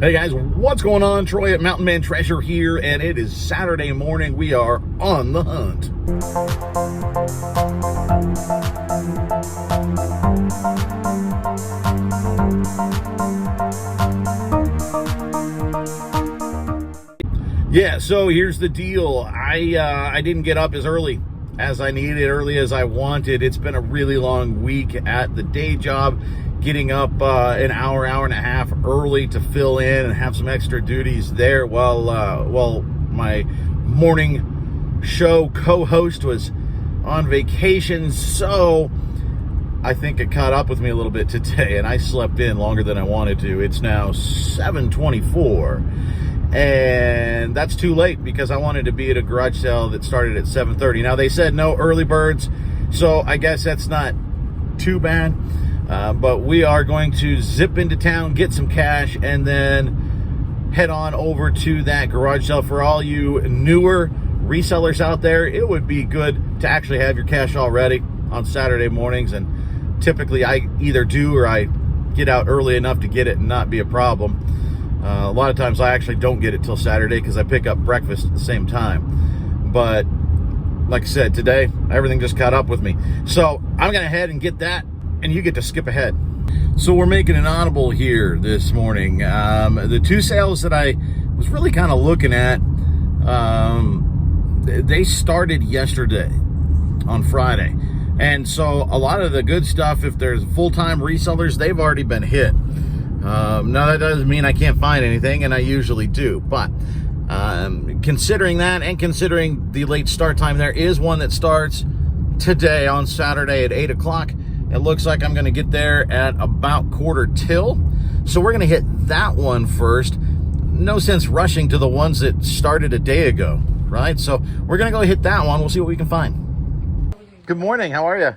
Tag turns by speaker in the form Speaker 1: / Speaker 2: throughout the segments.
Speaker 1: Hey guys, what's going on? Troy at Mountain Man Treasure here, and it is Saturday morning. We are on the hunt. Yeah, so here's the deal. I didn't get up as early as I needed, early as I wanted. It's been a really long week at the day job. Getting up an hour and a half early to fill in and have some extra duties there while my morning show co-host was on vacation. So I think it caught up with me a little bit today, and I slept in longer than I wanted to. It's now 7:24, and that's too late because I wanted to be at a garage sale that started at 7:30. Now they said no early birds, so I guess that's not too bad. But we are going to zip into town, get some cash, and then head on over to that garage sale. For all you newer resellers out there, it would be good to actually have your cash all ready on Saturday mornings. And typically I either do or I get out early enough to get it and not be a problem. A lot of times I actually don't get it till Saturday because I pick up breakfast at the same time. But like I said, today, everything just caught up with me. So I'm going to head and get that, and you get to skip ahead. So we're making an audible here this morning. The two sales that I was really kind of looking at, they started yesterday on Friday. And so a lot of the good stuff, if there's full-time resellers, they've already been hit. Now that doesn't mean I can't find anything, and I usually do. But considering that and considering the late start time, there is one that starts today on Saturday at 8 o'clock. It looks like I'm going to get there at about 1:45. So we're going to hit that one first. No sense rushing to the ones that started a day ago, right? So we're going to go hit that one. We'll see what we can find. Good morning. How are you?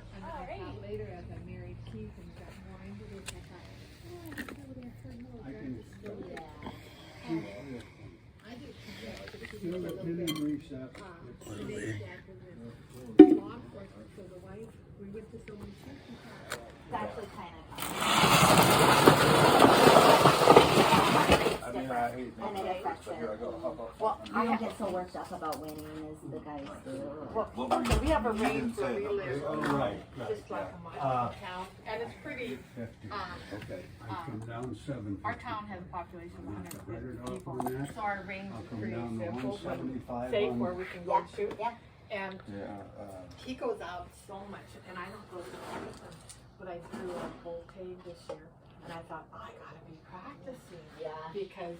Speaker 2: Well, I don't get so worked up about winning as the guys do.
Speaker 3: Well, okay, we have a range where we live, just like a mile town, and it's pretty,
Speaker 4: Okay, I come down 750.
Speaker 3: our town has a population of 150 people,
Speaker 4: on that.
Speaker 3: so our range
Speaker 4: I'll
Speaker 3: is
Speaker 4: come
Speaker 3: pretty
Speaker 4: down to
Speaker 3: simple,
Speaker 4: 175
Speaker 3: but safe
Speaker 4: on-
Speaker 3: where we can go and shoot.
Speaker 2: Yeah.
Speaker 3: And
Speaker 4: Yeah,
Speaker 3: he goes out so much, and I don't go to the person, but I threw a bull tag this year, and I thought, I gotta be practicing.
Speaker 2: Yeah.
Speaker 3: Because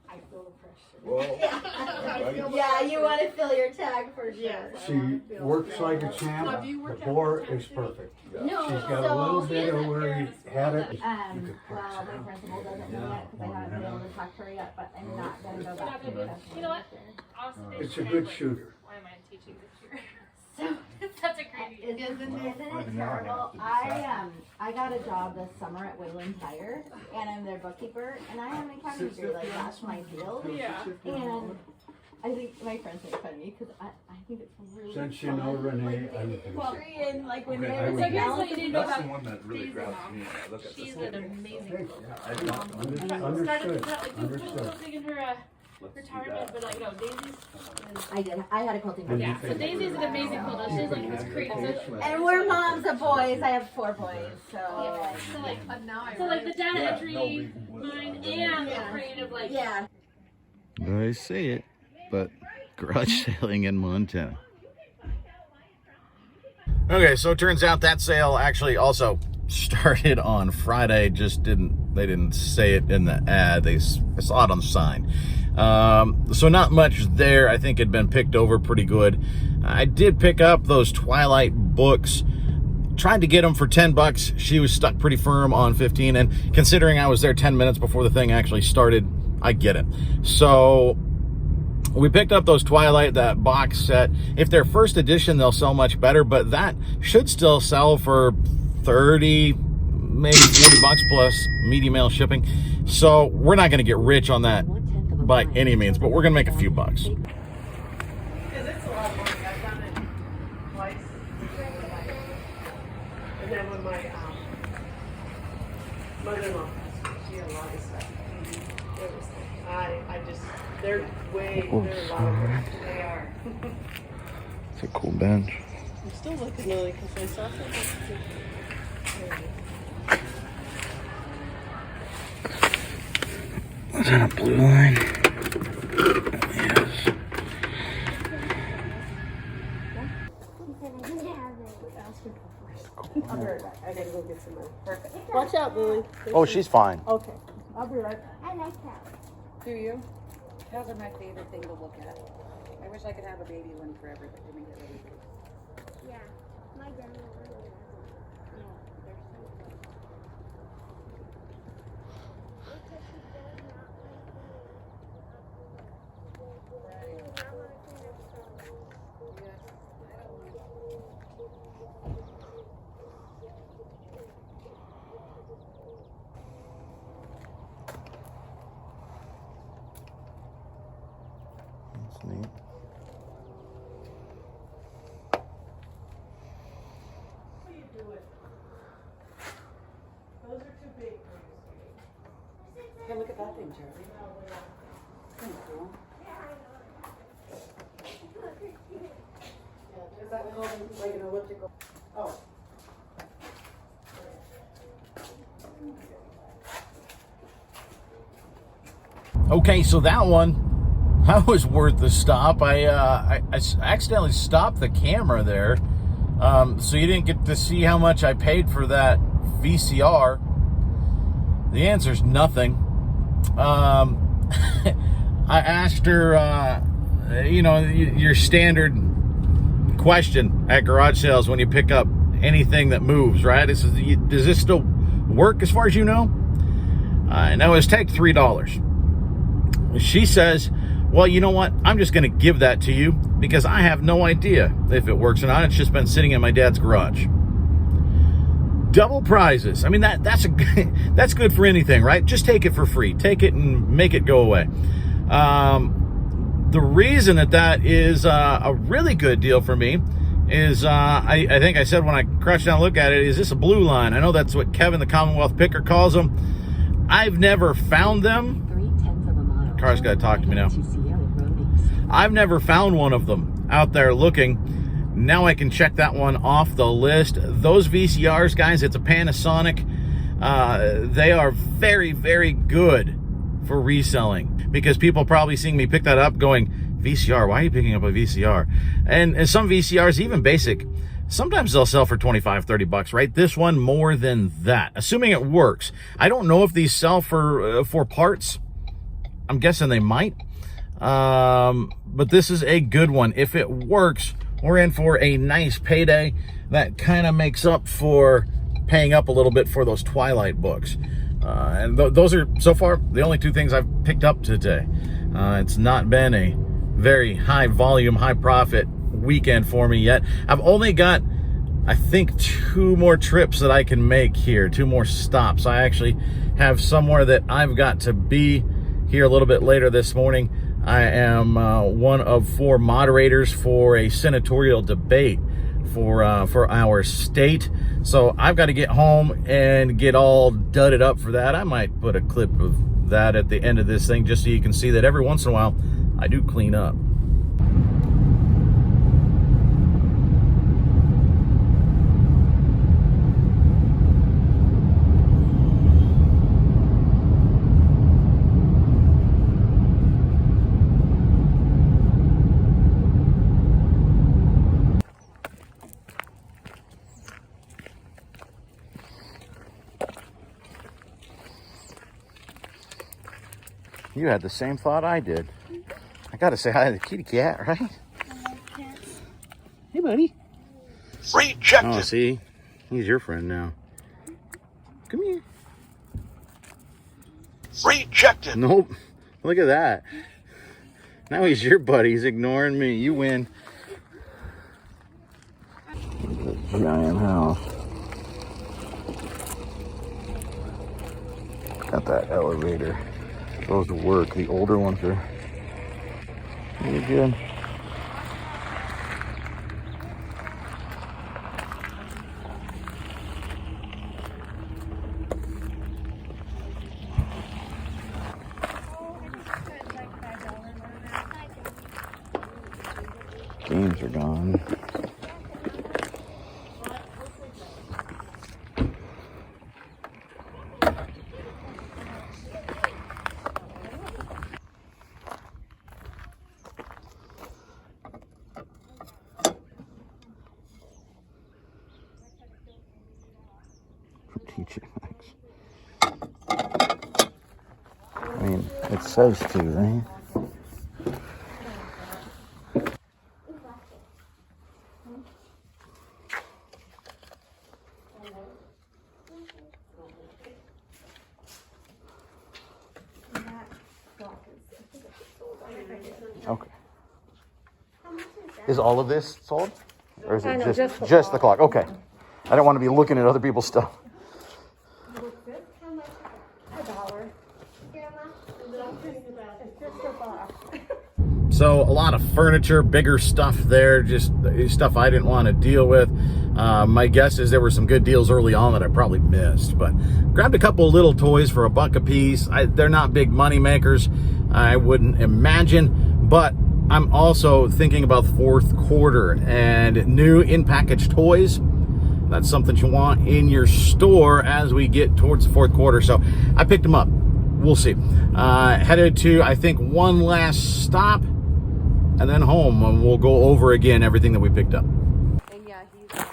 Speaker 3: I feel the pressure.
Speaker 4: well,
Speaker 2: Yeah, you want to fill your tag for sure.
Speaker 3: Yes.
Speaker 4: she works like a
Speaker 3: Now,
Speaker 4: champ.
Speaker 3: do you
Speaker 4: The
Speaker 3: work
Speaker 4: bore
Speaker 3: out
Speaker 4: is
Speaker 3: too?
Speaker 4: perfect.
Speaker 2: No,
Speaker 4: She's got a
Speaker 2: so
Speaker 4: little bit of where he had it.
Speaker 2: Well, my principal doesn't know yet because I haven't been able to talk to her yet, but I'm not going to go back to the
Speaker 5: You know what? Honestly,
Speaker 4: It's a good shooter.
Speaker 5: why am I teaching this year?
Speaker 2: So,
Speaker 5: That's a crazy.
Speaker 2: isn't it terrible? I got a job this summer at Wayland Tire, and I'm their bookkeeper, and I have an accounting degree, like that's my field.
Speaker 5: Yeah.
Speaker 2: And I think my friends make fun of me because I think it's really
Speaker 4: Since you
Speaker 2: fun.
Speaker 4: know Renee,
Speaker 2: Well, and like when
Speaker 4: Okay, I
Speaker 2: they're
Speaker 4: would-
Speaker 5: So here's what you need to know
Speaker 6: That's the
Speaker 5: about
Speaker 6: one that really
Speaker 5: Daisy
Speaker 6: grabs
Speaker 5: Mom.
Speaker 6: me when I look at
Speaker 5: She's
Speaker 6: this.
Speaker 5: an amazing
Speaker 4: Hey,
Speaker 5: quilter.
Speaker 4: understood,
Speaker 5: Started to like do
Speaker 4: understood.
Speaker 5: quilting in her retirement, but like no, Daisy's.
Speaker 2: I did. I had a quilting book.
Speaker 5: Yeah, so Daisy's an amazing quilter. She's like this creative.
Speaker 2: And we're moms of boys. I have 4 boys, so
Speaker 5: So like,
Speaker 3: Now I
Speaker 5: so like the data
Speaker 6: Yeah,
Speaker 5: entry,
Speaker 6: no, we-
Speaker 5: mine, and the creative like.
Speaker 2: yeah.
Speaker 1: I see it, but garage sailing in Montana. Okay, so it turns out that sale actually also started on Friday. They didn't say it in the ad. I saw it on the sign. So not much there. I think it'd been picked over pretty good. I did pick up those Twilight books. Tried to get them for $10. She was stuck pretty firm on 15, and considering I was there 10 minutes before the thing actually started, I get it. So we picked up those Twilight, that box set. If they're first edition, they'll sell much better, but that should still sell for 30, maybe $40 plus medium mail shipping. So we're not going to get rich on that by any means, but we're going to make a few bucks.
Speaker 3: Because it's a lot of money. I've done it twice. And then when my mother-in-law passed away, she had a lot of stuff. It was I just, they're louder. They are.
Speaker 1: It's a cool bench.
Speaker 3: I'm still looking, Lily, because I saw something.
Speaker 1: Is that a blue line? Yes.
Speaker 3: I'll be right back. I gotta go get some more. Perfect. Watch out, Lily.
Speaker 1: Oh, she's fine.
Speaker 3: Okay. I'll be right back.
Speaker 6: I like cows.
Speaker 3: Do you?
Speaker 7: Cows are my favorite thing to look at. I wish I could have a baby one forever, but didn't get ready to.
Speaker 6: Yeah. My grandma really has them. No, they're so cute. Because she does not like me. She does not want to clean her toes.
Speaker 7: Yes, I don't want to.
Speaker 1: That's neat.
Speaker 3: What are you doing? Those are too big for you.
Speaker 7: Hey, look at that thing, Charlie. Kind of cool. Is that called like an elliptical? Oh.
Speaker 1: Okay, so that one, that was worth the stop. I accidentally stopped the camera there, so you didn't get to see how much I paid for that VCR. The answer's nothing. I asked her, you know, your standard question at garage sales when you pick up anything that moves, right? Does this still work as far as you know? And that was take $3. She says, well, you know what? I'm just going to give that to you because I have no idea if it works or not. It's just been sitting in my dad's garage. Double prizes. I mean, that's good for anything, right? Just take it for free. Take it and make it go away. The reason that is a really good deal for me is I think I said when I crouched down and looked at it, is this a blue line? I know that's what Kevin, the Commonwealth Picker, calls them. I've never found them. Car's got to talk to me now. I've never found one of them out there looking. Now I can check that one off the list. Those VCRs, guys, it's a Panasonic. They are very, very good for reselling because people probably seeing me pick that up going, VCR, why are you picking up a VCR? And some VCRs, even basic, sometimes they'll sell for 25, 30 bucks, right? This one more than that, assuming it works. I don't know if these sell for parts. I'm guessing they might. But this is a good one. If it works, we're in for a nice payday that kind of makes up for paying up a little bit for those Twilight books. And those are, so far, the only two things I've picked up today. It's not been a very high volume, high profit weekend for me yet. I've only got, I think, 2 more trips that I can make here, 2 more stops. I actually have somewhere that I've got to be here a little bit later this morning. I am one of 4 moderators for a senatorial debate for our state. So I've got to get home and get all dudded up for that. I might put a clip of that at the end of this thing just so you can see that every once in a while I do clean up. You had the same thought I did. I gotta say hi to the kitty cat, right? Hey, buddy. Rejected. Oh, see? He's your friend now. Come here. Rejected. Nope. Look at that. Now he's your buddy. He's ignoring me. You win. The giant house. Got that elevator. Those work. The older ones are really good. games are gone. For teaching Max. I mean, it says to, right? Okay. Is all of this sold? Or is it just the clock? Okay. I don't want to be looking at other people's stuff. So a lot of furniture, bigger stuff there, just stuff I didn't want to deal with. My guess is there were some good deals early on that I probably missed, but grabbed a couple of little toys for $1 a piece. They're not big money makers, I wouldn't imagine, but I'm also thinking about fourth quarter and new in-package toys. That's something you want in your store as we get towards the fourth quarter. So I picked them up. We'll see. Headed to, I think, one last stop and then home, and we'll go over again everything that we picked up.
Speaker 7: And yeah, he's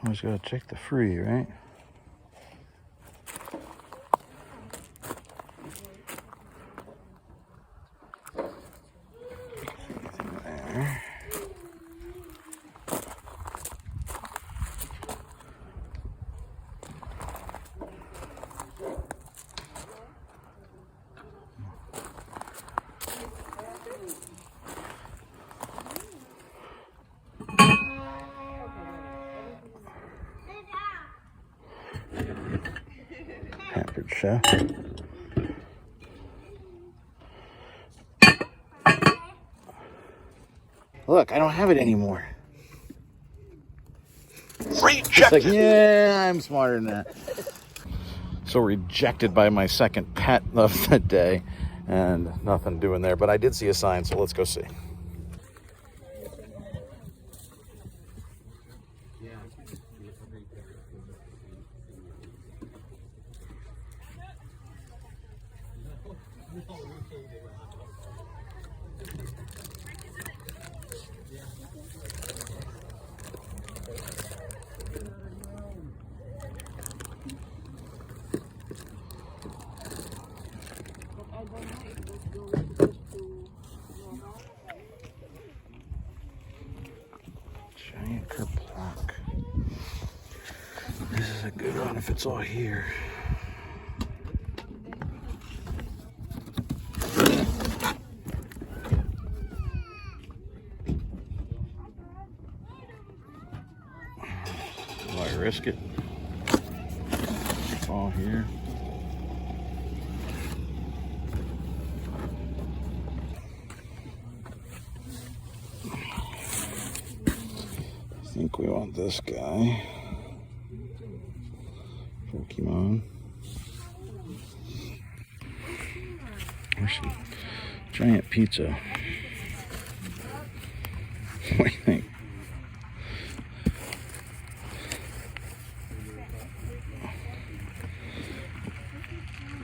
Speaker 1: Always gotta check the free, right? Anything there? Pampered chef. Look, I don't have it anymore. Rejected. Like, yeah, I'm smarter than that. So rejected by my second pet of the day, and nothing doing there. But I did see a sign, so let's go see. Giant kerplunk. This is a good one if it's all here. Will I risk it? It's all here. I think we want this guy. Pokemon. There's some giant pizza. What do you think?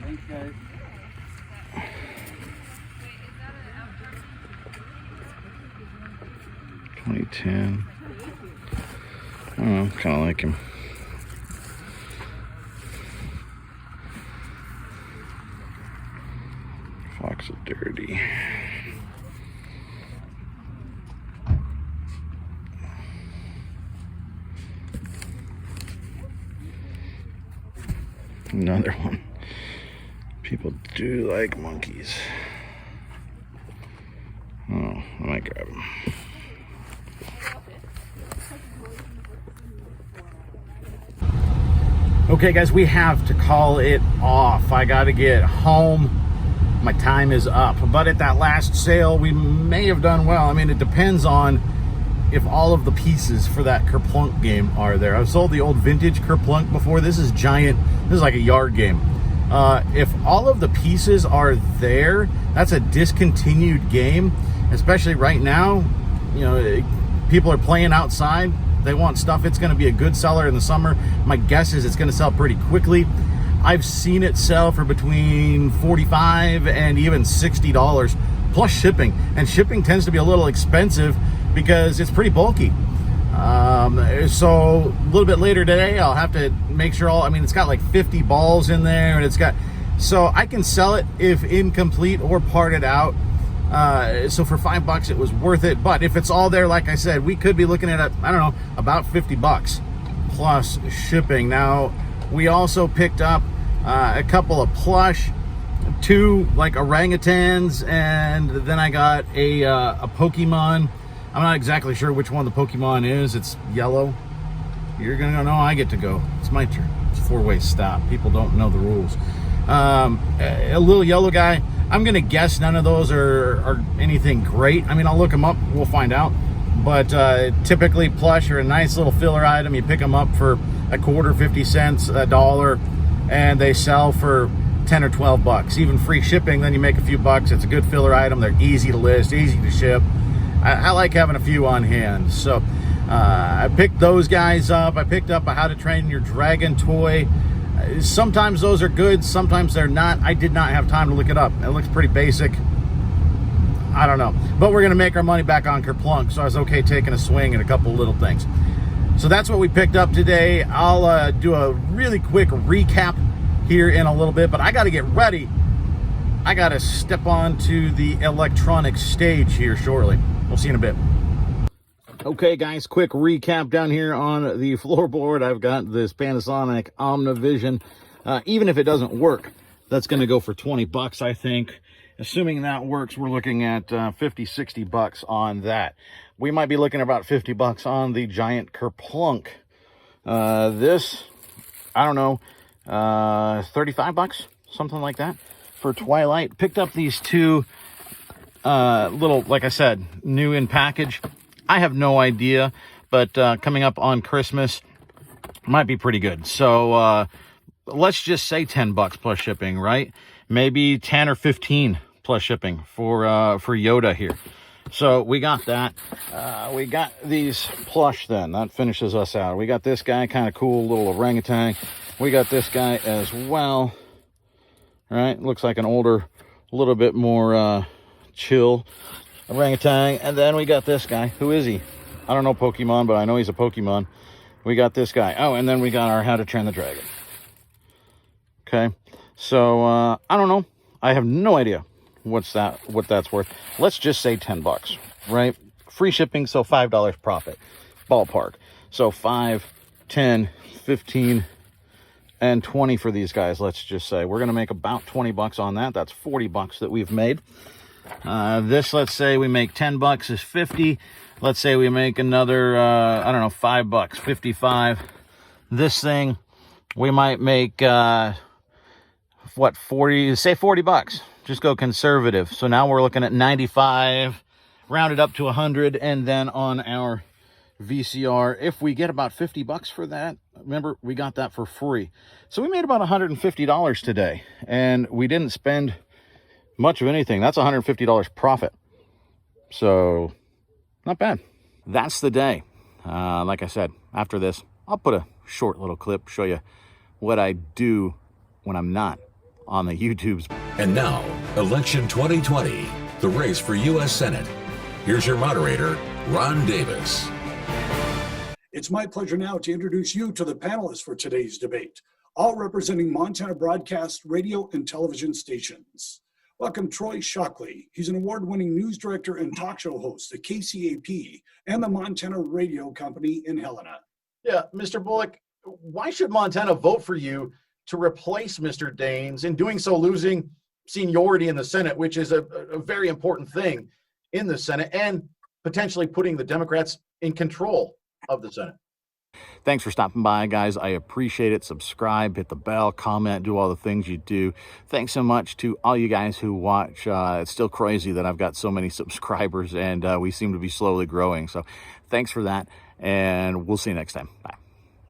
Speaker 4: Thanks, guys.
Speaker 1: $20.10. I don't know, kind of like him. Fox is dirty. Another one. People do like monkeys. Oh, I might grab him. Okay, guys, we have to call it off. I got to get home. My time is up. But at that last sale, we may have done well. I mean, it depends on if all of the pieces for that Kerplunk game are there. I've sold the old vintage Kerplunk before. This is giant. This is like a yard game. If all of the pieces are there, that's a discontinued game, especially right now. You know, people are playing outside. They want stuff. It's going to be a good seller in the summer. My guess is it's going to sell pretty quickly. I've seen it sell for between $45 and even $60 plus shipping, and shipping tends to be a little expensive because it's pretty bulky. So a little bit later today, I'll have to make sure it's got like 50 balls in there, and so I can sell it if incomplete or parted out. So for $5 it was worth it. But if it's all there, like I said, we could be looking at about $50 plus shipping. Now, we also picked up a couple of plush, 2 like orangutans, and then I got a Pokemon. I'm not exactly sure which one the Pokemon is. It's yellow. You're gonna know I get to go. It's my turn. It's a 4-way stop. People don't know the rules. A little yellow guy. I'm gonna guess none of those are anything great. I'll look them up. We'll find out. But typically plush are a nice little filler item. You pick them up for a quarter, 50 cents, $1, and they sell for 10 or 12 bucks. Even free shipping, then you make a few bucks. It's a good filler item. They're easy to list, easy to ship. I like having a few on hand. So I picked those guys up. I picked up a How to Train Your Dragon toy. Sometimes those are good, sometimes they're not. I did not have time to look it up. It looks pretty basic. I don't know. But we're going to make our money back on Kerplunk, so I was okay taking a swing at a couple little things. So that's what we picked up today. I'll do a really quick recap here in a little bit, but I got to get ready. I got to step onto the electronic stage here shortly. We'll see you in a bit. Okay, guys, quick recap down here on the floorboard. I've got this Panasonic Omnivision. Even if it doesn't work, that's going to go for 20 bucks, I think. Assuming that works, we're looking at 50, 60 bucks on that. We might be looking at about 50 bucks on the giant Kerplunk. This, I don't know, 35 bucks, something like that for Twilight. Picked up these 2 little, like I said, new in package. I have no idea, but coming up on Christmas might be pretty good. So let's just say 10 bucks plus shipping, right? Maybe 10 or 15 plus shipping for Yoda here. So we got that. We got these plush then. That finishes us out. We got this guy, kind of cool little orangutan. We got this guy as well. All right, looks like an older, a little bit more chill orangutan. And then we got this guy. Who is he? I don't know Pokemon, but I know he's a Pokemon. We got this guy. Oh, and then we got our How to Train the Dragon. Okay, so I don't know. I have no idea what that's worth. Let's just say 10 bucks, right? Free shipping, so $5 profit, ballpark. So 5, 10, 15, and 20 for these guys. Let's just say we're gonna make about 20 bucks on that. That's 40 bucks that we've made. This, let's say we make 10 bucks is 50. Let's say we make another, I don't know, 5 bucks, 55. This thing, we might make, 40, say 40 bucks. Just go conservative. So now we're looking at 95, rounded up to 100. And then on our VCR, if we get about 50 bucks for that, remember, we got that for free. So we made about $150 today, and we didn't spend much of anything. That's $150 profit. So not bad. That's the day. Like I said, after this, I'll put a short little clip, show you what I do when I'm not on the YouTubes.
Speaker 8: And now, Election 2020, the race for U.S. Senate. Here's your moderator, Ron Davis.
Speaker 9: It's my pleasure now to introduce you to the panelists for today's debate, all representing Montana broadcast radio and television stations. Welcome Troy Shockley. He's an award-winning news director and talk show host at KCAP and the Montana Radio Company in Helena.
Speaker 1: Yeah, Mr. Bullock, why should Montana vote for you to replace Mr. Daines, in doing so losing seniority in the Senate, which is a very important thing in the Senate, and potentially putting the Democrats in control of the Senate? Thanks for stopping by, guys. I appreciate it. Subscribe, hit the bell, comment, do all the things you do. Thanks so much to all you guys who watch. It's still crazy that I've got so many subscribers, and we seem to be slowly growing. So thanks for that, and we'll see you next time. Bye.